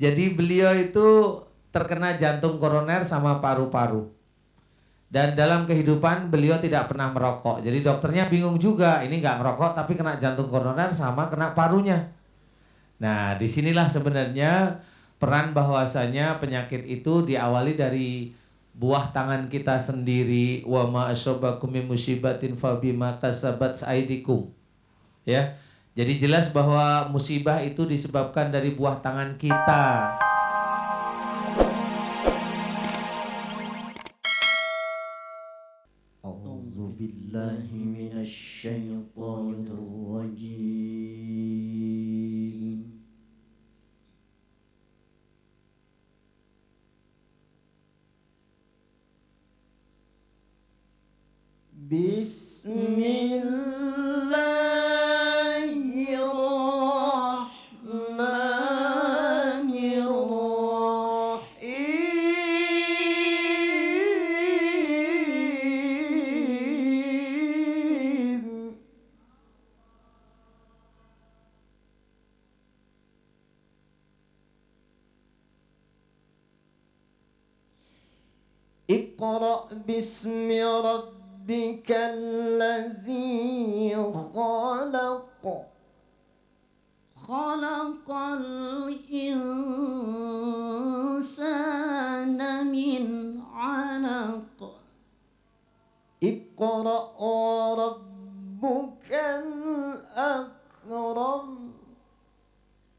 Jadi beliau itu terkena jantung koroner sama paru-paru. Dan dalam kehidupan beliau tidak pernah merokok. Jadi dokternya bingung juga, ini nggak ngerokok tapi kena jantung koroner sama kena parunya. Nah, disinilah sebenarnya peran bahwasanya penyakit itu diawali dari buah tangan kita sendiri. Wa ma asobakum min musibatin fabima kasabat aydikum. Ya. Jadi jelas bahwa musibah itu disebabkan dari buah tangan kita. A'udzu billahi minasy syaithanir rajim. Bismillahirrahmanirrahim. Iqra bismi rabbikal-ladzi khalaq. Khalaqal insana min 'alaq. Iqra wa rabbukal akram.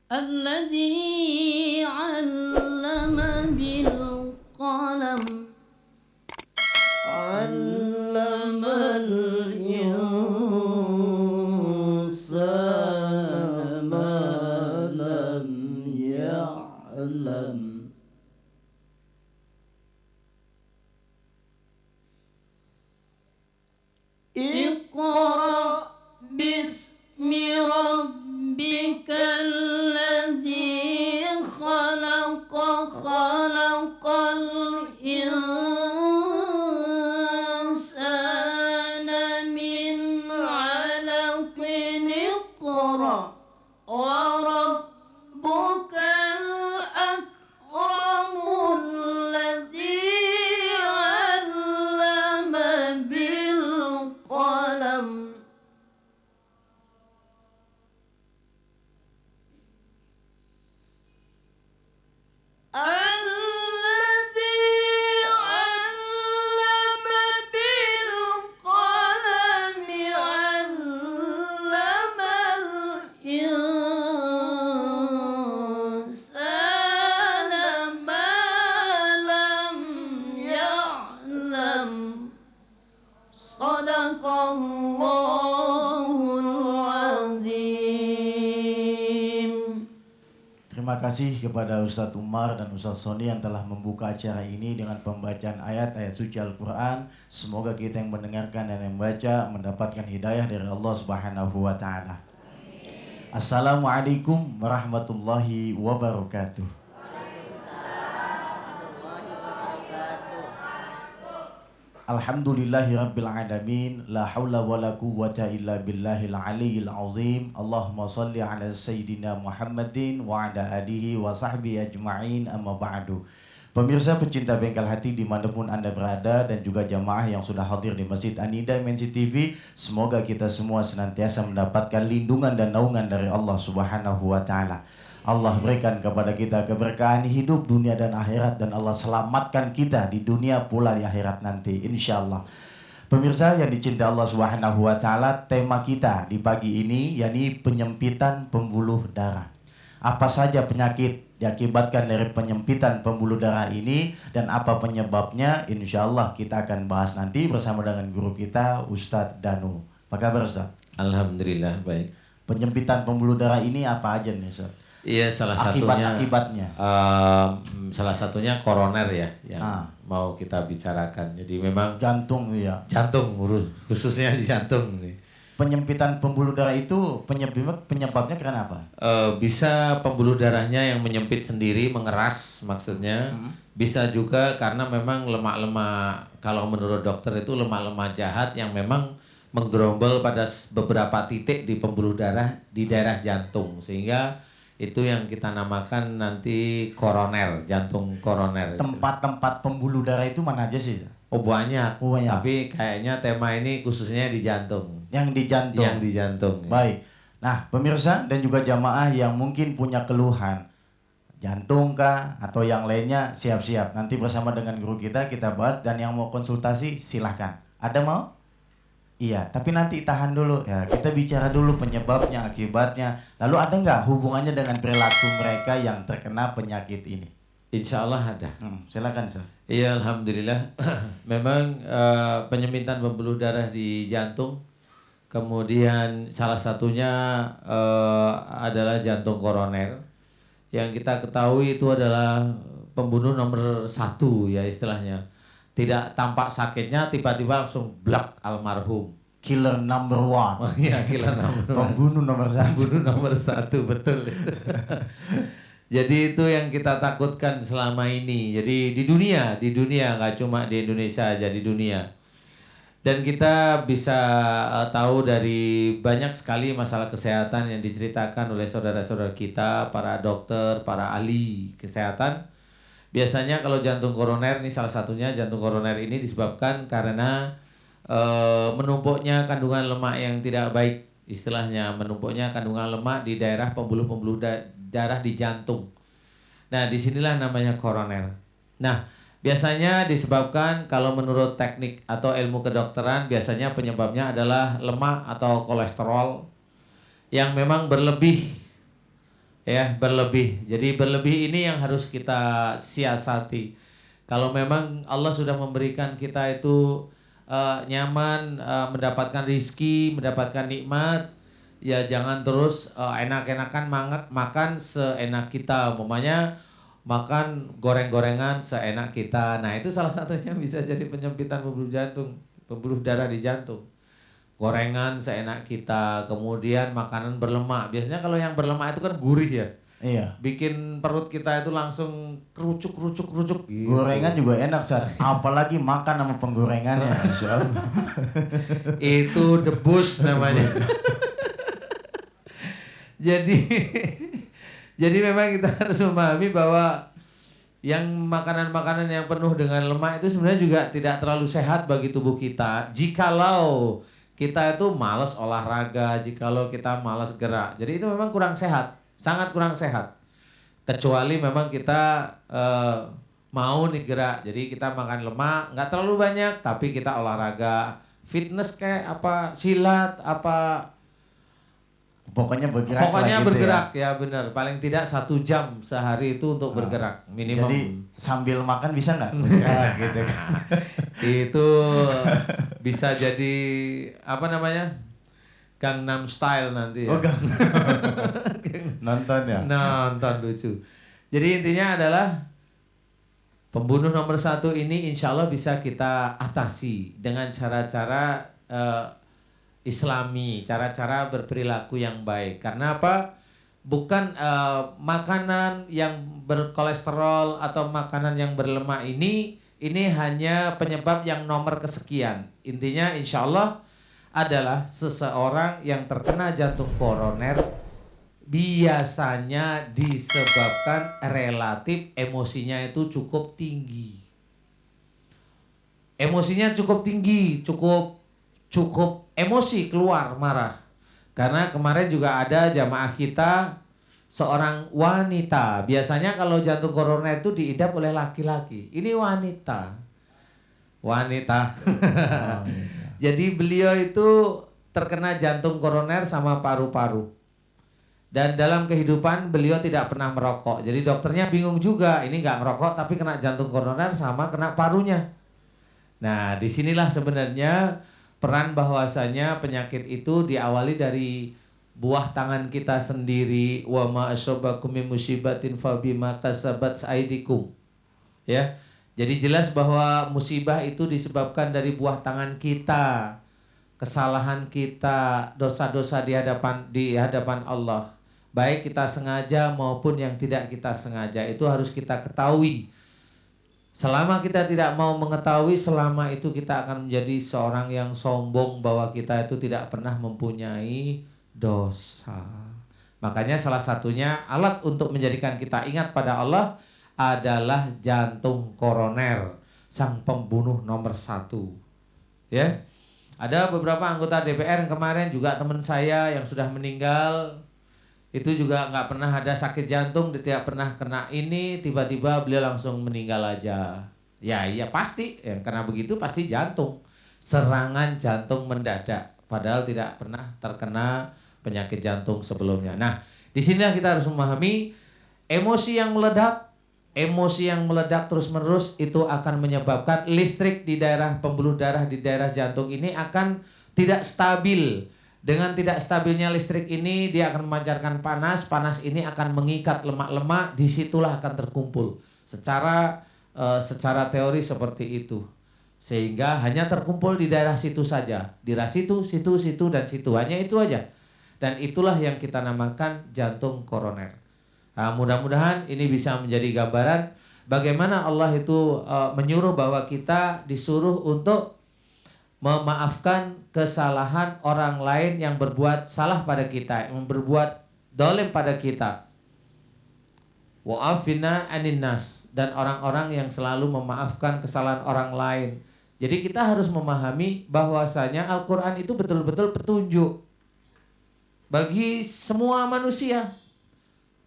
Alladzi 'allama bil qalam. 'Allamal insana ma lam ya'lam. Iqra bismi rabbikal ladzi khalaq. Khalaqal insana min 'alaqin. Iqra wa rabbukal akramul ladzi 'allama bil qalam. Alladzi 'allama bil qalam 'allamal insana ma lam ya'lam. Shadaqallahul azim. Terima kasih kepada Ustadz Umar dan Ustadz Sony yang telah membuka acara ini dengan pembacaan ayat-ayat suci Al-Quran. Semoga kita yang mendengarkan dan yang membaca mendapatkan hidayah dari Allah Subhanahu wa Ta'ala. Assalamualaikum warahmatullahi wabarakatuh. Alhamdulillahi rabbil alamin. La hawla wa la quwwata illa billahil aliyyil azim. Allahumma salli ala sayyidina Muhammadin wa ala alihi wa sahbihi ajma'in, amma ba'du. Pemirsa pecinta Bengkel Hati dimanapun Anda berada dan juga jamaah yang sudah hadir di Masjid An-Nida MNC TV, semoga kita semua senantiasa mendapatkan lindungan dan naungan dari Allah Subhanahu wa Ta'ala. Allah berikan kepada kita keberkahan hidup dunia dan akhirat, dan Allah selamatkan kita di dunia pula di akhirat nanti insyaallah. Pemirsa yang dicintai Allah Subhanahu wa Ta'ala, tema kita di pagi ini yakni penyempitan pembuluh darah. Apa saja penyakit diakibatkan dari penyempitan pembuluh darah ini dan apa penyebabnya, insyaallah kita akan bahas nanti bersama dengan guru kita Ustadz Danu. Apa kabar Ustadz? Alhamdulillah baik. Penyempitan pembuluh darah ini apa aja nih Ustadz? Iya, salah satunya akibatnya. Salah satunya koroner ya yang mau kita bicarakan. Jadi memang jantung ya. Jantung khususnya di jantung nih. Penyempitan pembuluh darah itu penyebabnya karena apa? Bisa pembuluh darahnya yang menyempit sendiri, mengeras maksudnya. Bisa juga karena memang lemak-lemak, kalau menurut dokter itu lemak-lemak jahat yang memang menggerombol pada beberapa titik di pembuluh darah di daerah jantung, sehingga Itu yang kita namakan nanti koroner, jantung koroner. Tempat-tempat pembuluh darah itu mana aja sih? Oh banyak. Oh, banyak. Tapi kayaknya tema ini khususnya di jantung. Yang di jantung. Yang di jantung. Ya. Baik. Nah, pemirsa dan juga jamaah yang mungkin punya keluhan jantung kah atau yang lainnya, siap-siap. Nanti bersama dengan guru kita bahas, dan yang mau konsultasi silahkan. Ada mau? Iya, tapi nanti tahan dulu ya. Kita bicara dulu penyebabnya, akibatnya. Lalu ada nggak hubungannya dengan perilaku mereka yang terkena penyakit ini? Insya Allah ada. Silakan, Sir. Iya, alhamdulillah. Memang penyempitan pembuluh darah di jantung. Kemudian salah satunya adalah jantung koroner. Yang kita ketahui itu adalah pembunuh nomor 1 ya istilahnya. Tidak tampak sakitnya, tiba-tiba langsung blak almarhum. Killer number 1. Oh iya, killer number 1. Pembunuh nomor 1. Pembunuh nomor 1, betul. Jadi itu yang kita takutkan selama ini. Jadi di dunia nggak cuma di Indonesia aja, di dunia. Dan kita bisa tahu dari banyak sekali masalah kesehatan yang diceritakan oleh saudara-saudara kita, para dokter, para ahli kesehatan. Biasanya kalau jantung koroner, ini salah satunya, jantung koroner ini disebabkan karena menumpuknya kandungan lemak yang tidak baik. Istilahnya menumpuknya kandungan lemak di daerah pembuluh-pembuluh darah di jantung. Nah, disinilah namanya koroner. Nah, biasanya disebabkan kalau menurut teknik atau ilmu kedokteran, biasanya penyebabnya adalah lemak atau kolesterol yang memang berlebih. Ya, berlebih. Jadi berlebih ini yang harus kita siasati. Kalau memang Allah sudah memberikan kita itu nyaman, mendapatkan rizki, mendapatkan nikmat, ya jangan terus enak-enakan makan seenak kita. Umpamanya makan goreng-gorengan seenak kita. Nah, itu salah satunya bisa jadi penyempitan pembuluh darah di jantung. Gorengan seenak kita, kemudian makanan berlemak. Biasanya kalau yang berlemak itu kan gurih ya. Iya. Bikin perut kita itu langsung kerucuk. Gitu. Gorengan juga enak, Sat. Apalagi makan sama penggorengannya. Masya Allah. Itu debus namanya. Jadi memang kita harus memahami bahwa yang makanan-makanan yang penuh dengan lemak itu sebenarnya juga tidak terlalu sehat bagi tubuh kita. Jikalau kita itu malas olahraga, jikalau kita malas gerak. Jadi itu memang kurang sehat, sangat kurang sehat. Kecuali memang kita mau nih gerak. Jadi kita makan lemak, nggak terlalu banyak, tapi kita olahraga, fitness kayak apa, silat, apa. Pokoknya bergerak. Pokoknya bergerak ya benar. Paling tidak 1 jam sehari itu untuk bergerak minimum. Jadi sambil makan bisa nggak? Bergerak gitu. Itu bisa jadi apa namanya? Gangnam Style nanti ya. Oh, nonton ya? Nonton lucu. Jadi intinya adalah pembunuh nomor 1 ini insya Allah bisa kita atasi dengan cara-cara Islami, cara-cara berperilaku yang baik. Karena apa? Bukan makanan yang berkolesterol atau makanan yang berlemak ini hanya penyebab yang nomor kesekian. Intinya insya Allah adalah seseorang yang terkena jantung koroner biasanya disebabkan relatif emosinya itu cukup tinggi. Emosinya cukup tinggi, cukup emosi, keluar marah. Karena kemarin juga ada jamaah kita seorang wanita. Biasanya kalau jantung koroner itu diidap oleh laki-laki. Ini wanita. Jadi beliau itu terkena jantung koroner sama paru-paru. Dan dalam kehidupan beliau tidak pernah merokok. Jadi dokternya bingung juga. Ini nggak ngerokok tapi kena jantung koroner sama kena parunya. Nah, disinilah sebenarnya peran bahwasanya penyakit itu diawali dari buah tangan kita sendiri. Wa ma asabakum min musibatin fabima kasabat aydikum. Ya. Jadi jelas bahwa musibah itu disebabkan dari buah tangan kita, kesalahan kita, dosa-dosa di hadapan Allah. Baik kita sengaja maupun yang tidak kita sengaja, itu harus kita ketahui. Selama kita tidak mau mengetahui, selama itu kita akan menjadi seorang yang sombong bahwa kita itu tidak pernah mempunyai dosa. Makanya salah satunya alat untuk menjadikan kita ingat pada Allah adalah jantung koroner, sang pembunuh nomor 1. Ya, ada beberapa anggota DPR yang kemarin juga teman saya yang sudah meninggal, itu juga nggak pernah ada sakit jantung, tidak pernah kena ini, tiba-tiba beliau langsung meninggal aja. Ya iya pasti, yang karena begitu pasti jantung, serangan jantung mendadak, padahal tidak pernah terkena penyakit jantung sebelumnya. Nah, di sinilah kita harus memahami emosi yang meledak terus-menerus itu akan menyebabkan listrik di daerah pembuluh darah di daerah jantung ini akan tidak stabil. Dengan tidak stabilnya listrik ini, dia akan memancarkan panas. Panas ini akan mengikat lemak-lemak, disitulah akan terkumpul. Secara teori seperti itu. Sehingga hanya terkumpul di daerah situ saja. Di daerah situ, dan situ. Hanya itu aja. Dan itulah yang kita namakan jantung koroner. Nah, mudah-mudahan ini bisa menjadi gambaran bagaimana Allah itu menyuruh bahwa kita disuruh untuk memaafkan kesalahan orang lain yang berbuat salah pada kita, yang berbuat dolim pada kita. Wa'afina anin nas, dan orang-orang yang selalu memaafkan kesalahan orang lain. Jadi kita harus memahami bahwasanya Al-Quran itu betul-betul petunjuk bagi semua manusia.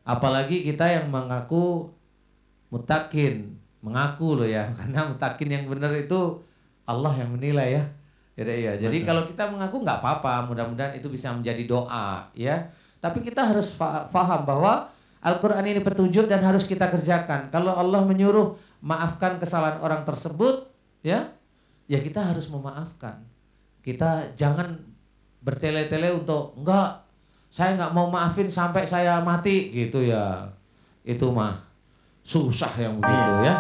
Apalagi kita yang mengaku mutakin, mengaku loh ya, karena mutakin yang benar itu Allah yang menilai ya. Ya. Jadi kalau kita mengaku nggak apa-apa, mudah-mudahan itu bisa menjadi doa ya. Tapi kita harus faham bahwa Al-Quran ini petunjuk dan harus kita kerjakan. Kalau Allah menyuruh maafkan kesalahan orang tersebut, ya kita harus memaafkan. Kita jangan bertele-tele untuk enggak, saya nggak mau maafin sampai saya mati gitu ya. Itu mah susah yang begitu ya.